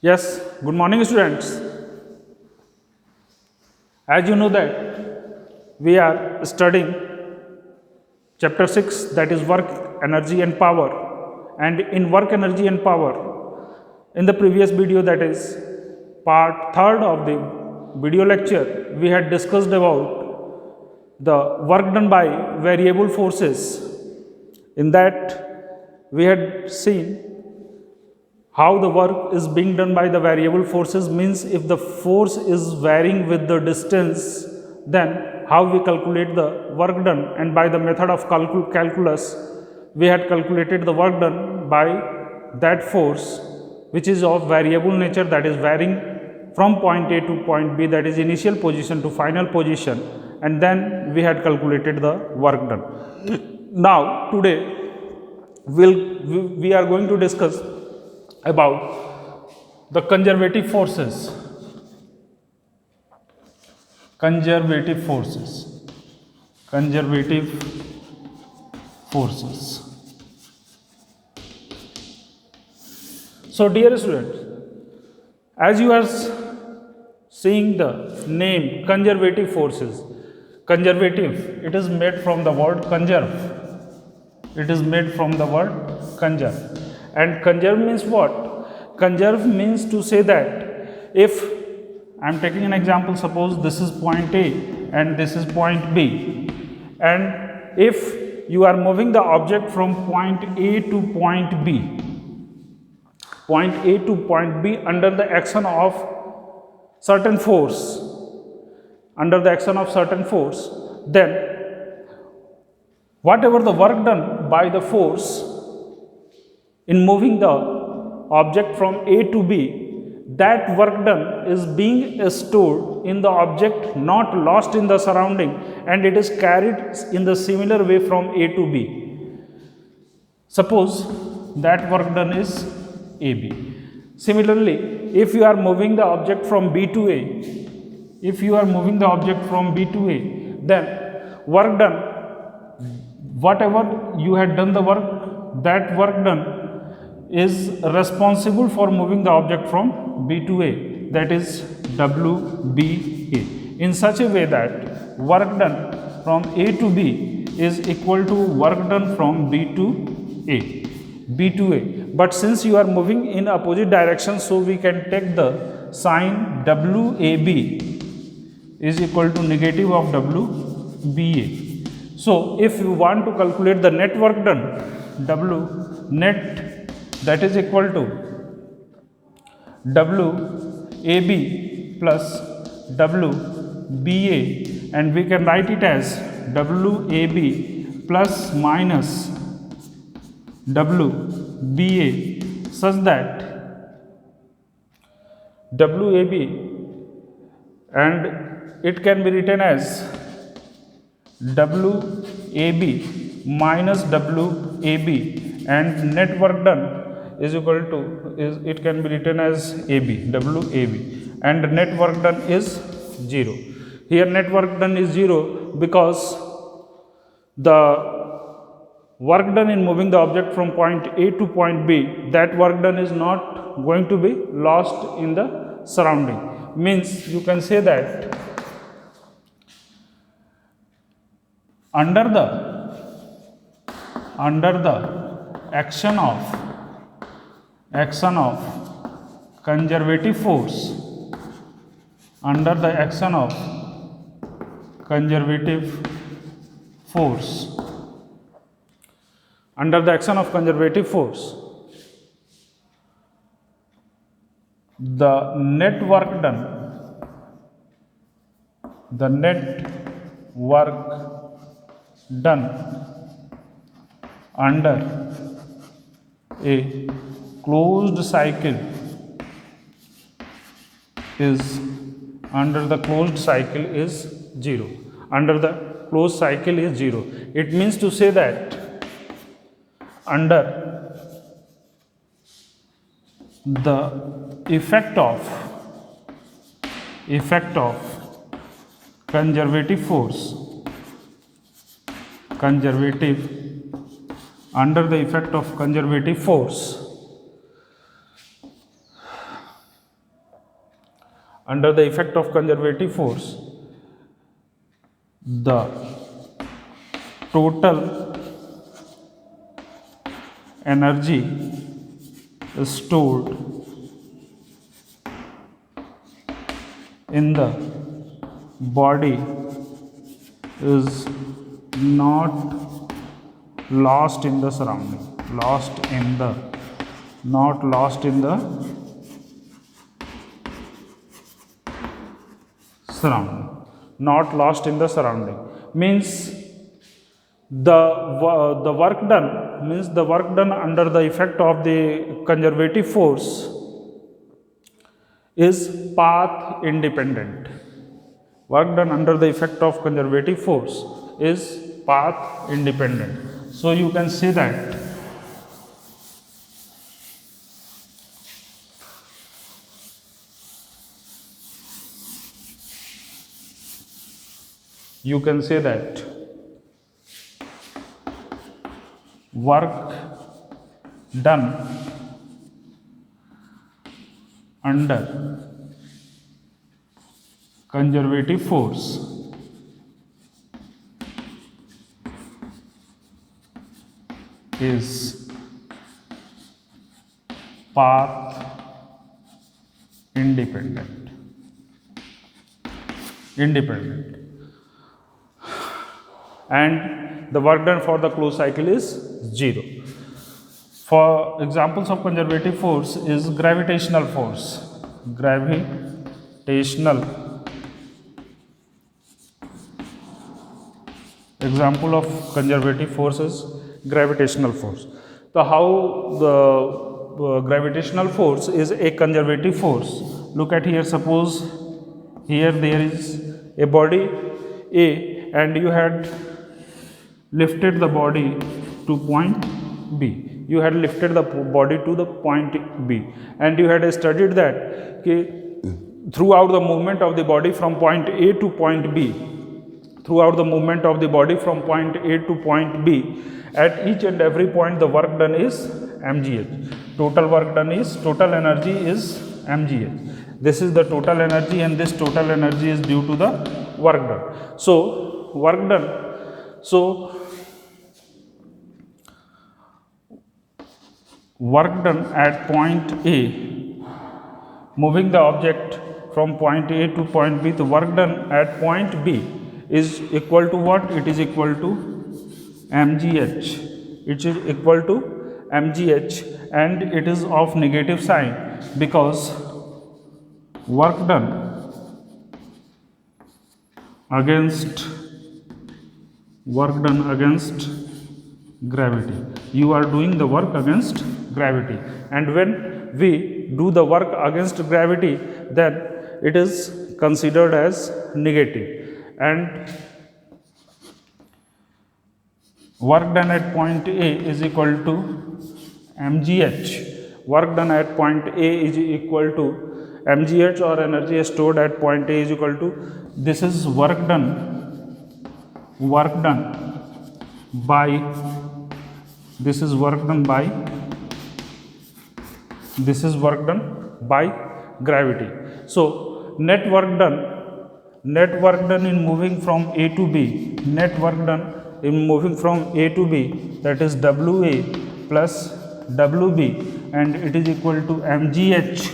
Yes, good morning students. As you know that we are studying chapter 6, that is work, energy and power. And in work, energy and power, in the previous video, that is part 3rd of the video lecture, we had discussed about the work done by variable forces. In that we had seen how the work is being done by the variable forces, means if the force is varying with the distance, then how we calculate the work done. And by the method of calculus, we had calculated the work done by that force which is of variable nature, that is varying from point A to point B, that is initial position to final position, and then we had calculated the work done. Now today we are going to discuss about the conservative forces. Conservative forces. Conservative forces. So, dear students, as you are seeing the name conservative forces, conservative, it is made from the word conserve. It is made from the word conserve. And conserve means what? Conserve means to say that if I am taking an example, suppose this is point A and this is point B, and if you are moving the object from point A to point B, point A to point B under the action of certain force, then whatever the work done by the force in moving the object from A to B, that work done is being stored in the object, not lost in the surrounding, and it is carried in the similar way from A to B. Suppose that work done is AB. Similarly, if you are moving the object from B to A, then work done, whatever you had done the work, that work done is responsible for moving the object from B to A, that is WBA, in such a way that work done from A to B is equal to work done from B to A. But since you are moving in opposite direction, so we can take the sign WAB is equal to negative of WBA. So if you want to calculate the net work done, W net, that is equal to WAB plus WBA, and we can write it as WAB plus minus WBA, such that WAB, and it can be written as WAB minus WAB, and net work done is equal to, it can be written as AB, WAB, and net work done is 0. Here net work done is 0 because the work done in moving the object from point A to point B, that work done is not going to be lost in the surrounding. Means you can say that under the action of conservative force, under the action of conservative force, the net work done under a closed cycle is 0. Under the closed cycle is 0. It means to say that under the effect of conservative force, under the effect of conservative force, under the effect of conservative force, the total energy stored in the body is not lost in the surrounding, not lost in the surrounding, not lost in the surrounding, means the work done, means the work done under the effect of the conservative force is path independent. Work done under the effect of conservative force is path independent. So you can say that work done under conservative force is path independent. And the work done for the closed cycle is 0. For examples of conservative force is gravitational force. Example of conservative force is gravitational force. So how the gravitational force is a conservative force? Look at here, suppose here there is a body A and you had lifted the body to point B. You had lifted the body to the point B and you had studied that throughout the movement of the body from point A to point B, throughout the movement of the body from point A to point B, at each and every point the work done is mgh. Total work done is, total energy is mgh. This is the total energy and this total energy is due to the work done. So work done, work done at point A, moving the object from point A to point B, the work done at point B is equal to what? It is equal to mgh. It is equal to mgh and it is of negative sign because work done against gravity. You are doing the work against gravity, and when we do the work against gravity, then it is considered as negative, and work done at point A is equal to mgh. Work done at point A is equal to mgh, or energy stored at point A is equal to, this is work done by gravity. So net work done in moving from A to B, net work done in moving from A to B, that is WA plus WB, and it is equal to mgh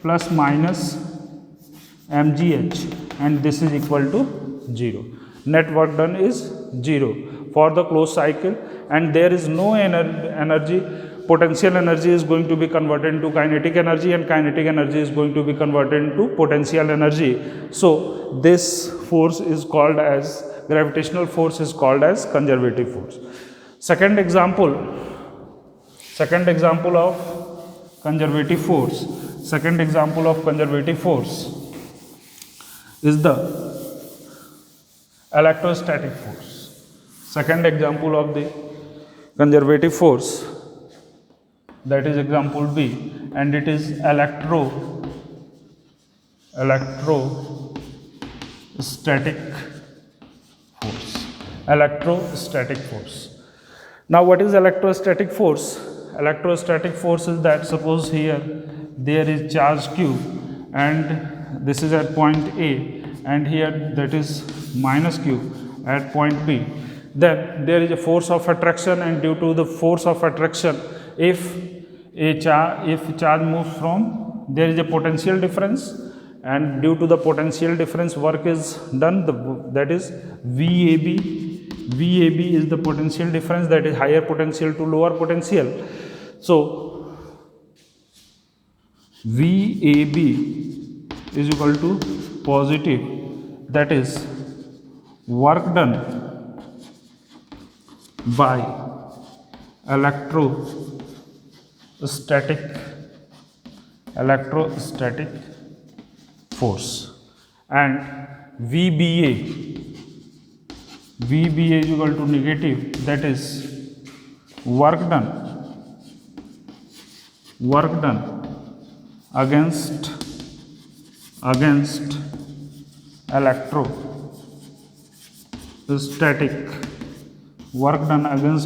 plus minus mgh, and this is equal to 0. Net work done is 0 for the closed cycle, and there is no energy. Potential energy is going to be converted into kinetic energy, and kinetic energy is going to be converted into potential energy. So this force is called as, gravitational force is called as conservative force. Second example of conservative force is the electrostatic force. Second example of the conservative force, that is example B, and it is electrostatic force. Now what is electrostatic force? Electrostatic force is that, suppose here there is charge q and this is at point A, and here that is minus q at point B. Then there is a force of attraction, and due to the force of attraction, if charge moves from, there is a potential difference, and due to the potential difference work is done, that is VAB. VAB is the potential difference, that is higher potential to lower potential. So VAB is equal to positive, that is work done by electrostatic force, and VBA is equal to negative, that is work done against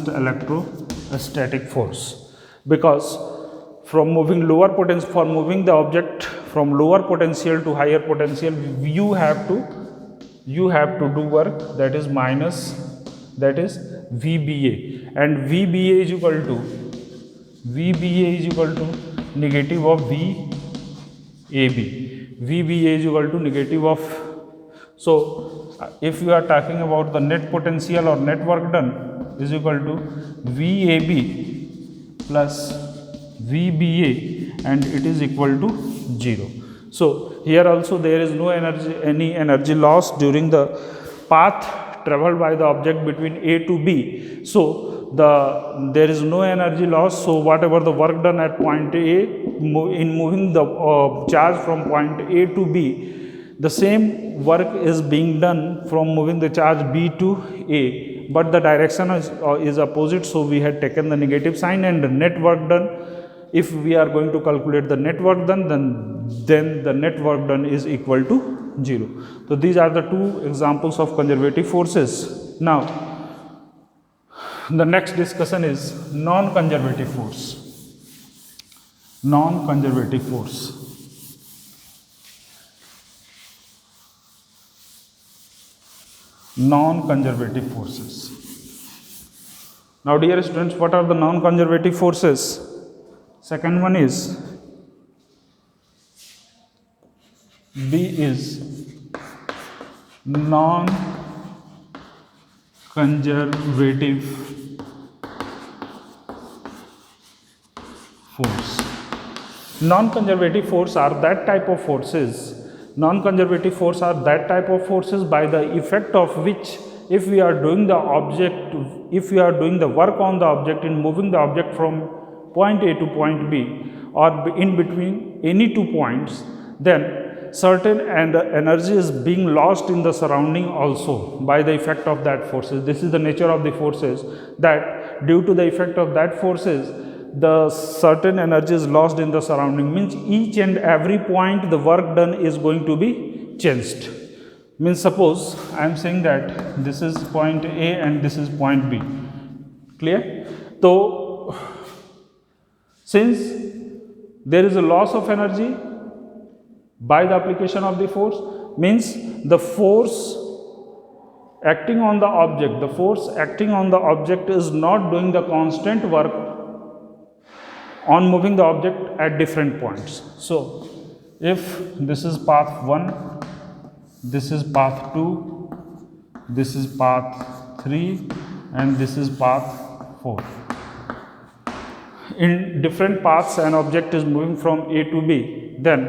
electrostatic force, because from moving the object from lower potential to higher potential, you have to do work, that is minus, that is VBA, and VBA is equal to negative of VAB. VBA is equal to negative of, so if you are talking about the net potential or net work done is equal to VAB plus VBA, and it is equal to 0. So here also there is no any energy loss during the path traveled by the object between A to B. So there is no energy loss. So whatever the work done at point A in moving the charge from point A to B, the same work is being done from moving the charge B to A, but the direction is opposite. So we had taken the negative sign, and the net work done, if we are going to calculate the net work done, then the net work done is equal to 0. So these are the two examples of conservative forces. Now the next discussion is non-conservative force. Non-conservative force. Non-conservative forces. Now dear students, what are the non-conservative forces? Second one is B is non-conservative force. Non-conservative force are that type of forces. Non-conservative force are that type of forces by the effect of which, if we are doing the work on the object in moving the object from point A to point B, or in between any 2 points, then certain energy is being lost in the surrounding also by the effect of that forces. This is the nature of the forces, that due to the effect of that forces, the certain energy is lost in the surrounding, means each and every point the work done is going to be changed. Means suppose I am saying that this is point A and this is point B. Clear? So since there is a loss of energy by the application of the force, means the force acting on the object, is not doing the constant work on moving the object at different points. So if this is path 1, this is path 2, this is path 3, and this is path 4. In different paths an object is moving from A to B, then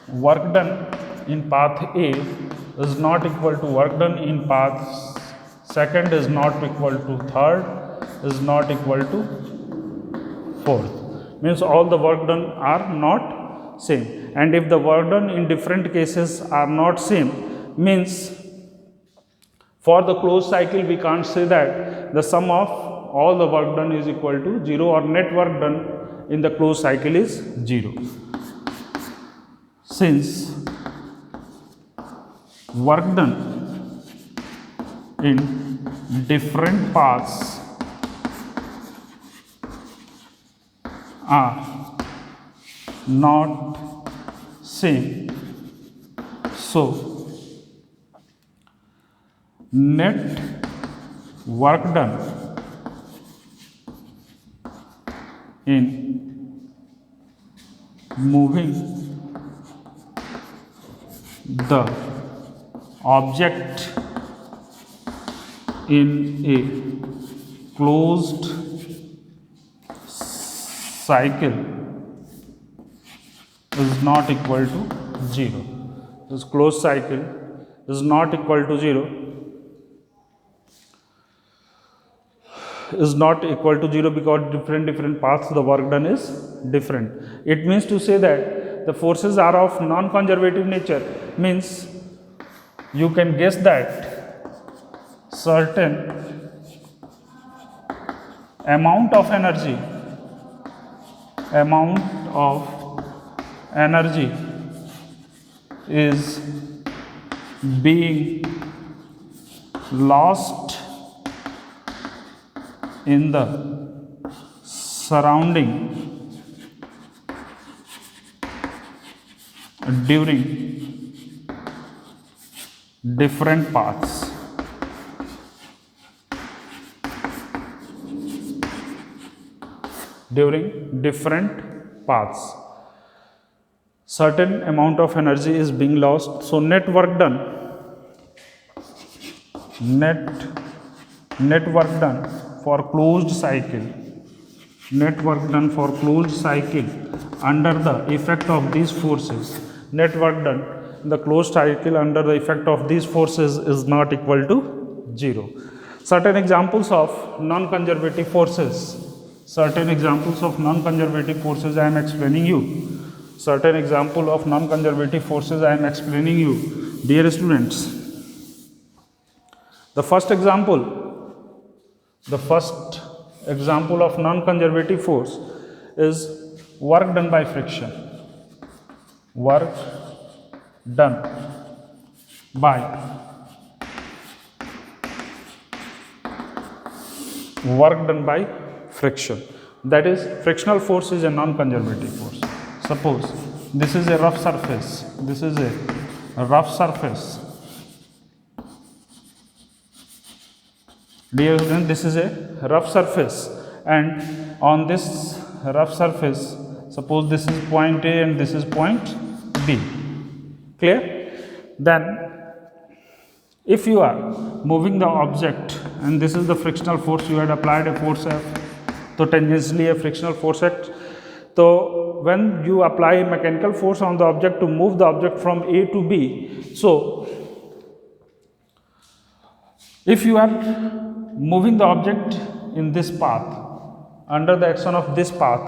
work done in path A is not equal to work done in path second, is not equal to third, is not equal to fourth. Means all the work done are not same, and if the work done in different cases are not same, means for the closed cycle we can't say that the sum of all the work done is equal to 0, or net work done in the closed cycle is 0. Since work done in different paths are not same, So net work done in moving the object in a closed cycle is not equal to 0. This closed cycle is not equal to 0, is not equal to 0 because different paths the work done is different. It means to say that the forces are of non-conservative nature, means you can guess that certain amount of energy is being lost in the surrounding during different paths. Certain amount of energy is being lost. So net work done for closed cycle, under the effect of these forces, net work done in the closed cycle under the effect of these forces is not equal to 0. Certain examples of non-conservative forces, I am explaining you. Certain example of non-conservative forces I am explaining you, dear students. The first example of non-conservative force is work done by friction. Work done by friction. That is, frictional force is a non-conservative force. Suppose this is a rough surface. Dear student, this is a rough surface, and on this rough surface, suppose this is point A and this is point B. Clear? Then, if you are moving the object, and this is the frictional force, you had applied a force F, so tangentially a frictional force F. So when you apply a mechanical force on the object to move the object from A to B, so if you are moving the object in this path, under the action of this path,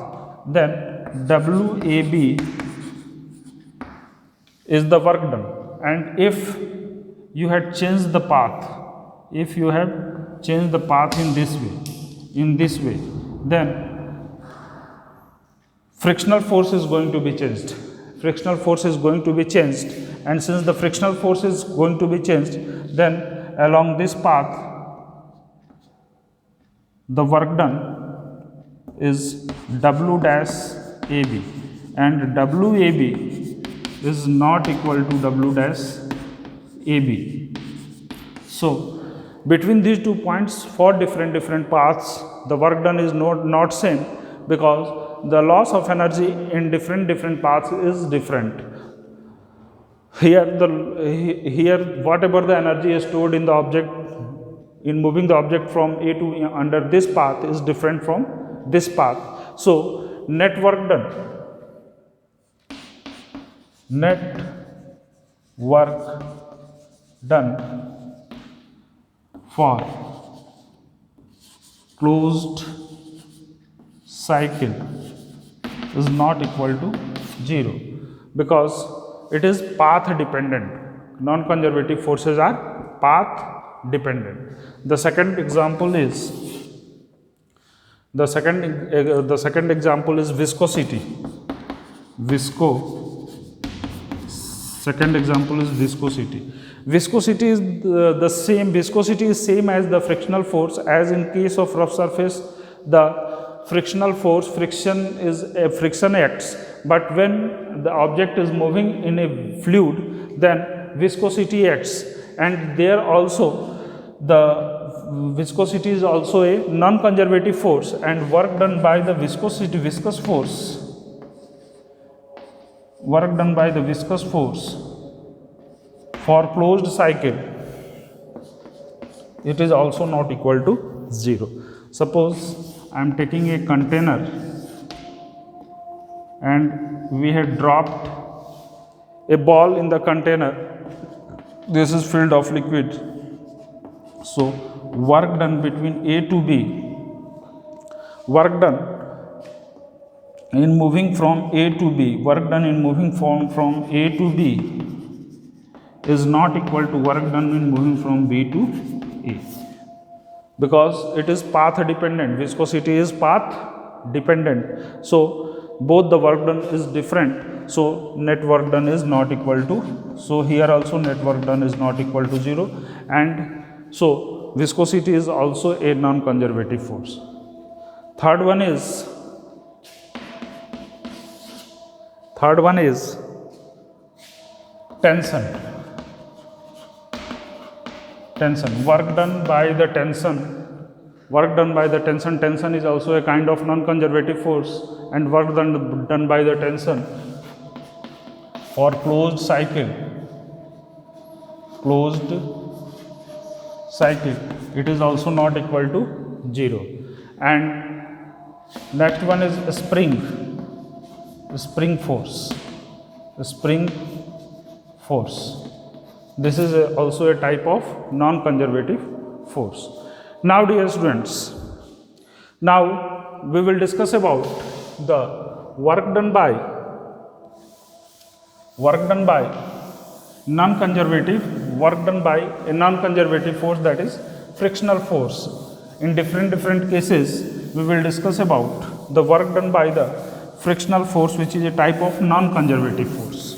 then WAB is the work done. And if you had changed the path, in this way, then frictional force is going to be changed. And since the frictional force is going to be changed, then along this path, the work done is W dash AB, and WAB is not equal to W dash AB. So between these 2 points, for different paths, the work done is not same, because the loss of energy in different paths is different. Here whatever the energy is stored in the object in moving the object from A to E under this path is different from this path. So net work done for closed cycle is not equal to 0, because it is path dependent. Non-conservative forces are path dependent. The second example is viscosity. Second example is viscosity. Viscosity is the same. Viscosity is same as the frictional force. As in case of rough surface, the frictional force, friction acts. But when the object is moving in a fluid, then viscosity acts, and there also the viscosity is also a non-conservative force, and work done by the viscous force, work done by the viscous force for closed cycle, it is also not equal to 0. Suppose I am taking a container and we had dropped a ball in the container. This is filled of liquid. So work done between A to B, work done in moving from A to B, work done in moving from A to B is not equal to work done in moving from B to A, because it is path dependent. Viscosity is path dependent. So both the work done is different. So net work done is not equal to. So here also net work done is not equal to 0, and so viscosity is also a non-conservative force. Third one is tension. Work done by the tension. Tension is also a kind of non-conservative force, and work done by the tension for closed cycle, it is also not equal to 0. And next one is spring force. This is also a type of non-conservative force. Now dear students, now we will discuss about the work done by non-conservative, work done by a non-conservative force, that is frictional force. In different cases we will discuss about the work done by the frictional force, which is a type of non-conservative force.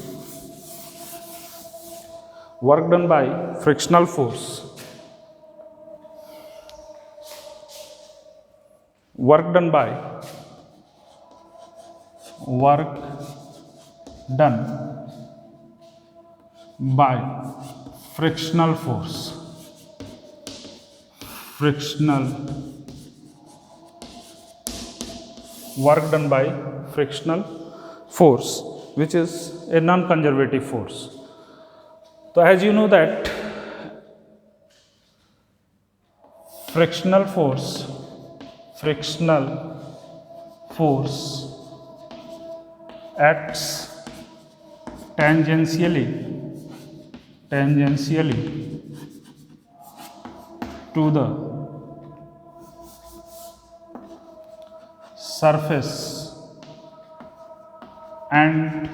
Work done by frictional force, work done by frictional force, work done by frictional force, which is a non-conservative force. So as you know that frictional force acts tangentially to the surface and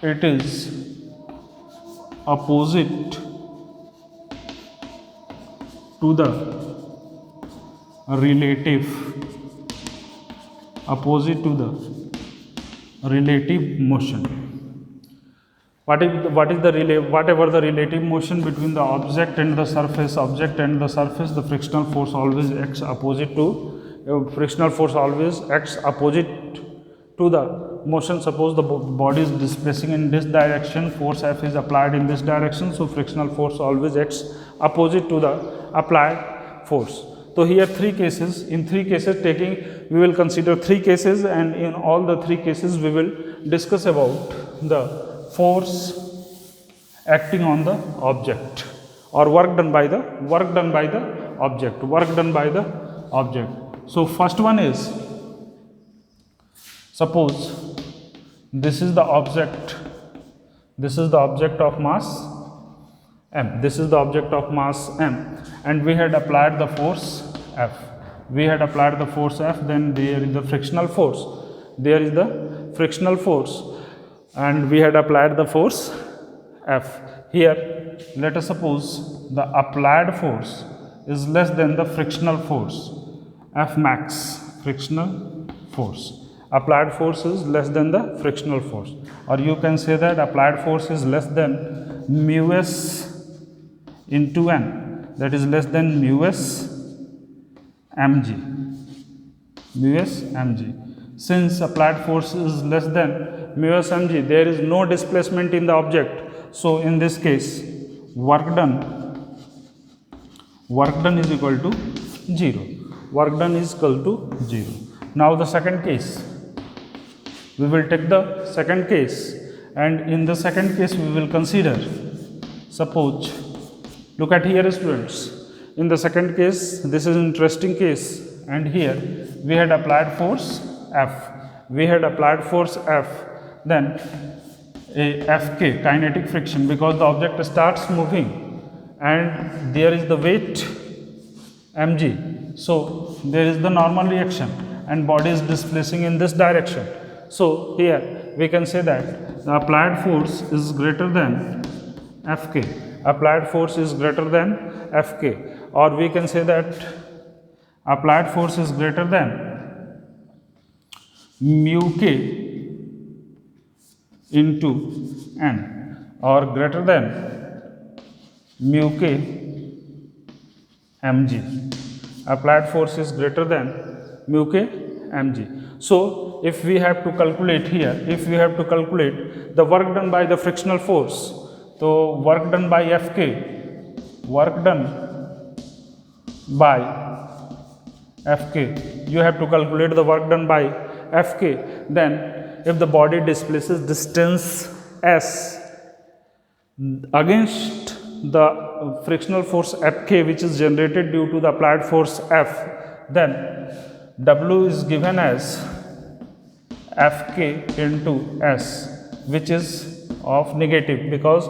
it is opposite to the relative motion. Whatever the relative motion between the object and the surface, the frictional force always acts opposite to the motion. Suppose the body is displacing in this direction, force F is applied in this direction, so frictional force always acts opposite to the applied force. So here we will consider 3 cases, and in all the 3 cases we will discuss about the force acting on the object, or work done by the object. So first one is, suppose this is the object of mass m, and we had applied the force F. Then there is the frictional force, and we had applied the force F. Here let us suppose the applied force is less than the frictional force, F max, applied force is less than the frictional force, or you can say that applied force is less than mu s into n, that is less than mu s mg. Since applied force is less than mu s mg, there is no displacement in the object. So in this case, work done is equal to 0. Work done is equal to 0. Now the second case, we will take the second case, and in the second case we will consider, suppose, look at here students, in the second case, this is interesting case, and here we had applied force F. We had applied force F, then a Fk, kinetic friction, because the object starts moving and there is the weight mg. So there is the normal reaction and body is displacing in this direction. So here we can say that the applied force is greater than Fk. Applied force is greater than Fk, or we can say that applied force is greater than mu k into n, or greater than mu k mg. Applied force is greater than mu k mg. So if we have to calculate here, if we have to calculate the work done by the frictional force, so work done by Fk, work done by Fk, you have to calculate the work done by Fk. Then if the body displaces distance s against the frictional force Fk, which is generated due to the applied force F, then W is given as Fk into S, which is of negative, because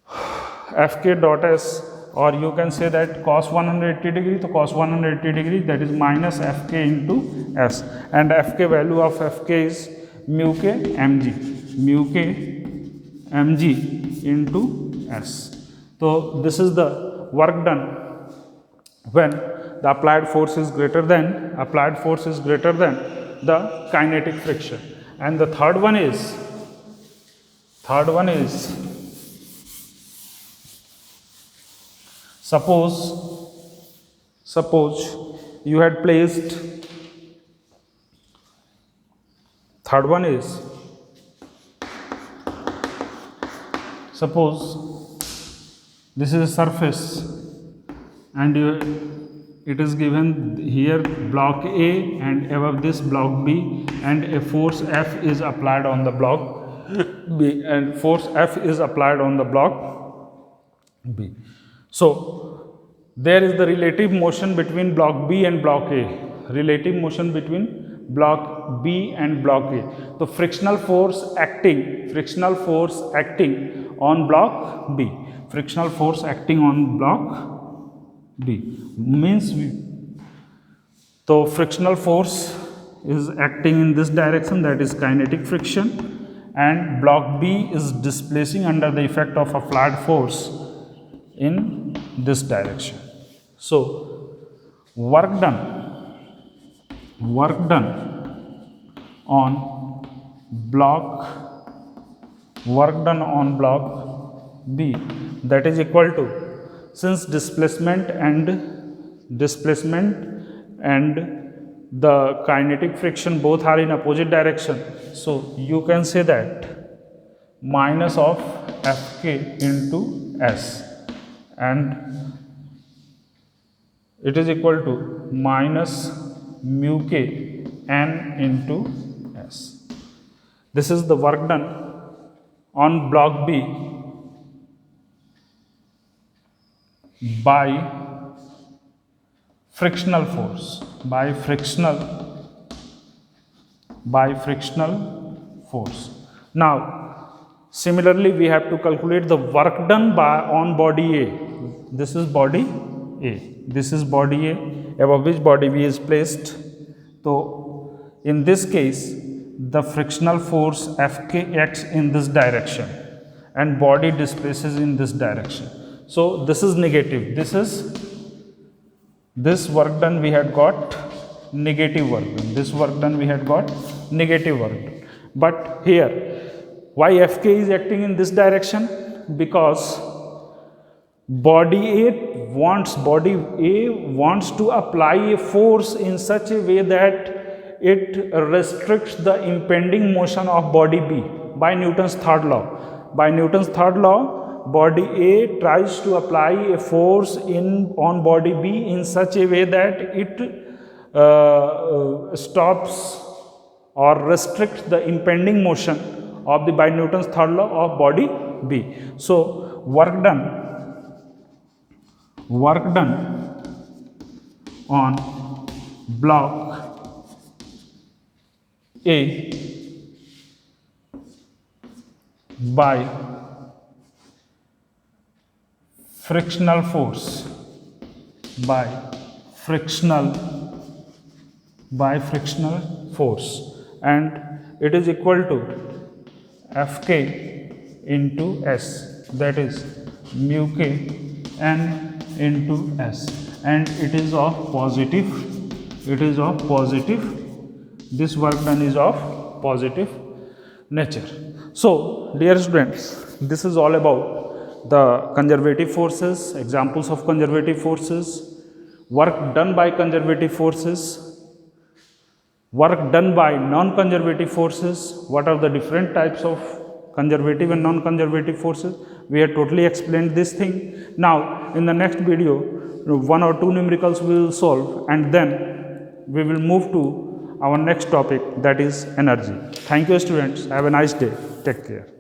Fk dot S, or you can say that cos 180 degree, so cos 180 degree, that is minus Fk into S, and Fk value of Fk is mu k mg, mu k mg into S. So this is the work done when the applied force is greater than the kinetic friction. And the third one is suppose you had placed, third one is, suppose this is a surface and it is given here block A, and above this block B, and a force F is applied on the block B, and force F is applied on the block B. So there is the relative motion between block B and block A, relative motion between block B and block A. So frictional force acting on block B, frictional force acting on block B means so frictional force is acting in this direction, that is kinetic friction, and block B is displacing under the effect of applied force in this direction. So work done on block B, that is equal to, since displacement and the kinetic friction both are in opposite direction, so you can say that minus of Fk into S, and it is equal to minus mu k n into S. This is the work done on block B by frictional force, by frictional force. Now similarly we have to calculate the work done on body A. This is body A, this is body A, above which body B is placed. So in this case the frictional force Fk acts in this direction and body displaces in this direction. So this is negative, this work done we had got negative work done, this work done we had got negative work done. But here why Fk is acting in this direction? Because body A wants to apply a force in such a way that it restricts the impending motion of body B by Newton's third law. By Newton's third law, body A tries to apply a force on body B in such a way that it stops or restricts the impending motion of the by Newton's third law of body B. So work done on block A by frictional force and it is equal to Fk into S, that is mu k n into S, and it is of positive, this work done is of positive nature. So dear students, this is all about the conservative forces, examples of conservative forces, work done by conservative forces, work done by non-conservative forces, what are the different types of conservative and non-conservative forces. We have totally explained this thing. Now in the next video, 1 or 2 numericals we will solve, and then we will move to our next topic, that is energy. Thank you students, have a nice day, take care.